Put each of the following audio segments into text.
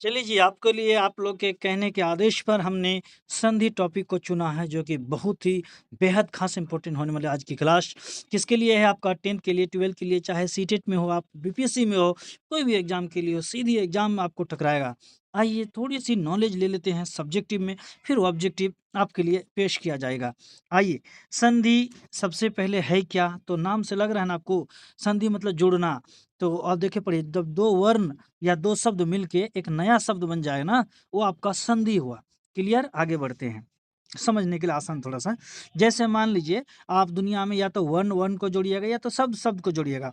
चलिए जी, आपके लिए आप लोग के कहने के आदेश पर हमने संधि टॉपिक को चुना है, जो कि बहुत ही बेहद ख़ास इम्पोर्टेंट होने वाली आज की क्लास। किसके लिए है? आपका 10th के लिए, 12th के लिए, चाहे सीटेट में हो, आप बीपीएससी में हो, कोई भी एग्ज़ाम के लिए हो, सीधी एग्ज़ाम में आपको टकराएगा। आइए थोड़ी-सी नॉलेज ले लेते हैं सब्जेक्टिव में, फिर ऑब्जेक्टिव आपके लिए पेश किया जाएगा। आइए, संधि सबसे पहले है क्या? तो नाम से लग रहा है ना आपको, संधि मतलब जोड़ना। तो अब देखिए पढ़िए, जब 2 वर्ण या 2 शब्द मिलके एक नया शब्द बन जाए ना, वो आपका संधि हुआ। क्लियर? आगे बढ़ते हैं, समझने के लिए आसान थोड़ा-सा। जैसे मान लीजिए, आप दुनिया में या तो वर्ण वर्ण को जोड़िएगा या तो शब्द शब्द को जोड़िएगा।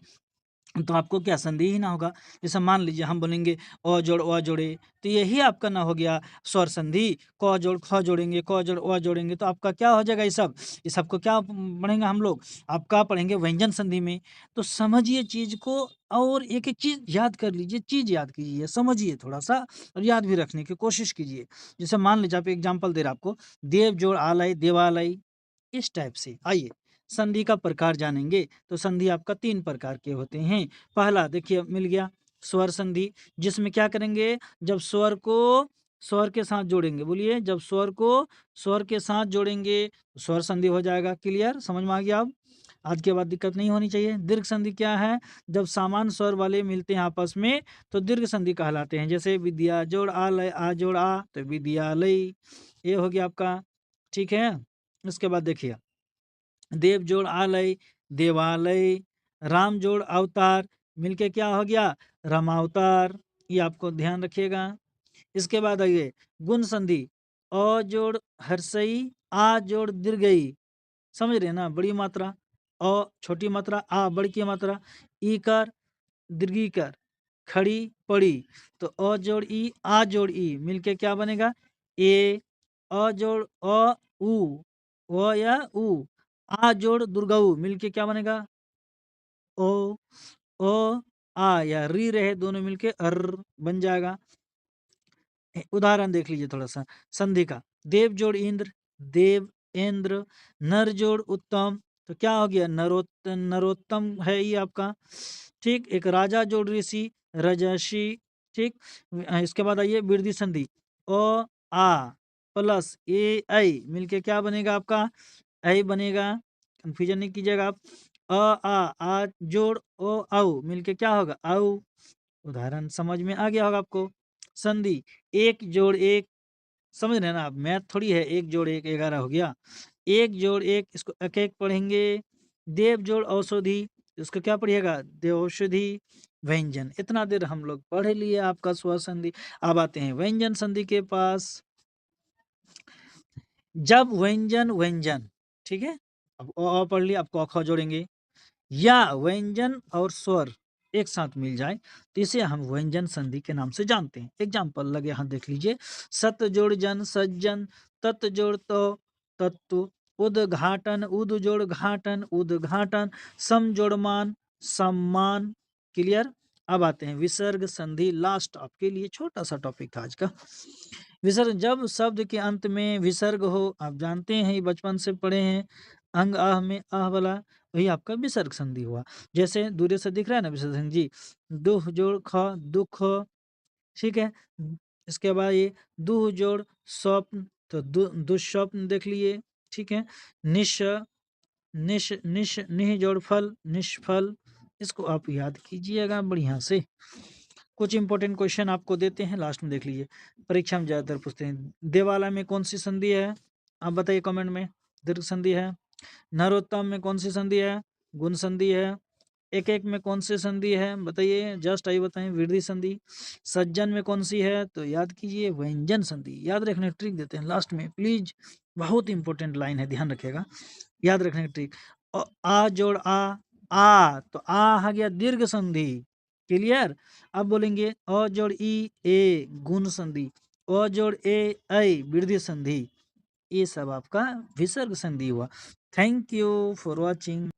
तो आपको क्या संधि ही ना होगा। जैसे मान लीजिए हम बोलेंगे अ जोड़ अ जोड़े, तो यही आपका ना हो गया स्वर संधि। क जोड़ ख जोड़ेंगे, क जोड़ अ जोड़ेंगे, तो आपका क्या हो जाएगा ये सब? ये सबको क्या पढ़ेंगे हम लोग? आपका पढ़ेंगे व्यंजन संधि में। तो समझिए चीज़ को, और एक-एक चीज़ याद कर लीजिए, चीज़ याद कीजिए, समझिए थोड़ा-सा और याद भी रखने की कोशिश कीजिए। जैसे मान लीजिए, आप एग्ज़ाम्पल दे रहा आपको, देव जोड़ आलय देवालय, इस टाइप से। आइए, संधि का प्रकार जानेंगे। तो संधि आपका 3 प्रकार के होते हैं। पहला देखिए मिल गया स्वर संधि, जिसमें क्या करेंगे, जब स्वर को स्वर के साथ जोड़ेंगे, बोलिए, जब स्वर को स्वर के साथ जोड़ेंगे, स्वर संधि हो जाएगा। क्लियर? समझ में आ गया अब? आज के बाद दिक्कत नहीं होनी चाहिए। दीर्घ संधि क्या है? जब समान स्वर वाले मिलते हैं आपस में, तो दीर्घ संधि कहलाते हैं। जैसे विद्या जोड़ आलय, आ जोड़ आ, तो विद्यालय, ये हो गया आपका। ठीक है? उसके बाद देखिए, देव जोड़ आलय, देवालय, राम जोड़ अवतार, मिलके क्या हो गया? रामावतार। ये आपको ध्यान रखिएगा। इसके बाद आइए, गुण संधि, अ जोड़ हर्षई, आ जोड़ दीर्घई। समझ रहे हैं ना? बड़ी मात्रा, अ छोटी मात्रा, आ बड़ी की मात्रा, ईकार दीर्घीकार, खड़ी पड़ी। तो अ जोड़ ई, आ जोड़ ई, मिलके क्या बनेगा? ए। अ जोड़ अ, उ, व या उ, आ जोड़ दुर्गऊ, मिलके क्या बनेगा? ओ। ओ, आ या री रहे, दोनों मिलके बन जाएगा। उदाहरण देख लीजिए थोड़ा-सा संधि का। देव जोड़ इंद्र, देव इंद्र, नर जोड़ उत्तम, तो क्या हो गया? नरोत्तम है ये आपका। ठीक, एक राजा जोड़ ऋषि, रजर्षि। ठीक, इसके बाद आइए वृद्धि संधि, अ, आ प्लस ए, ऐ मिलके क्या बनेगा आपका? ऐ बनेगा। कन्फ्यूजन नहीं कीजिएगा आप। आ जोड़ ओ, औ, मिलके क्या होगा? औ। उदाहरण समझ में आ गया होगा आपको। संधि, एक जोड़ एक, समझ रहे हैं ना आप? मैथ थोड़ी है, एक जोड़ एक 11 हो गया। एक जोड़ एक, इसको एक-एक पढ़ेंगे। देव जोड़ औषधि, इसको क्या पढ़िएगा? देवौषधि। व्यंजन, इतना देर हम लोग पढ़ लिए आपका स्वर संधि। अब आते हैं व्यंजन संधि के पास। जब व्यंजन व्यंजन, ठीक है? अब अ पढ़ लिया, अब क ख जोड़ेंगे, या व्यंजन और स्वर एक साथ मिल जाए, तो इसे हम व्यंजन संधि के नाम से जानते हैं। एग्जाम्पल लगे यहाँ देख लीजिए, सत जोड़ जन सज्जन, तत् जोड़ तो तत्व, उद्घाटन उद जोड़ घाटन उद्घाटन, सम जोड़ मान सम्मान। क्लियर? अब आते हैं विसर्ग संधि, लास्ट आपके लिए छोटा सा टॉपिक था आज का। विसर्ग, जब शब्द के अंत में विसर्ग हो, आप जानते हैं, ये बचपन से पढ़े हैं, अंग आह में आह वाला, वही आपका विसर्ग संधि हुआ। जैसे दूर से दिख रहा है ना विसर्ग संधि जी, दुह जोड़ ख दुख, ठीक है? इसके बाद ये दुह जोड़ स्वप्न, तो दुःस्वप्न देख लिए, ठीक है? निश निश निश निह जोड़ फल निष्फल, इसको आप याद कीजिएगा बढ़िया से। कुछ इंपॉर्टेंट क्वेश्चन आपको देते हैं, लास्ट में देख लीजिए, परीक्षा में ज़्यादातर पूछते हैं। देवालय में कौन सी संधि है? आप बताइए कमेंट में। दीर्घ संधि है। नरोत्तम में कौन सी संधि है? गुण संधि है। एक एक में कौन सी संधि है? बताइए, जस्ट आइए बताएं। वृद्धि संधि। सज्जन में कौन सी है? तो याद कीजिए, व्यंजन संधि। याद रखने की ट्रिक देते हैं लास्ट में, प्लीज, बहुत इंपॉर्टेंट लाइन है, ध्यान रखिएगा। याद रखने की ट्रिक, आ जोड़ आ, तो आ आ गया दीर्घ संधि। क्लियर? अब बोलेंगे अ जोड़ ई, ए गुण संधि, अ जोड़ ए, ऐ वृद्धि संधि। ये सब आपका विसर्ग संधि हुआ। Thank you for watching.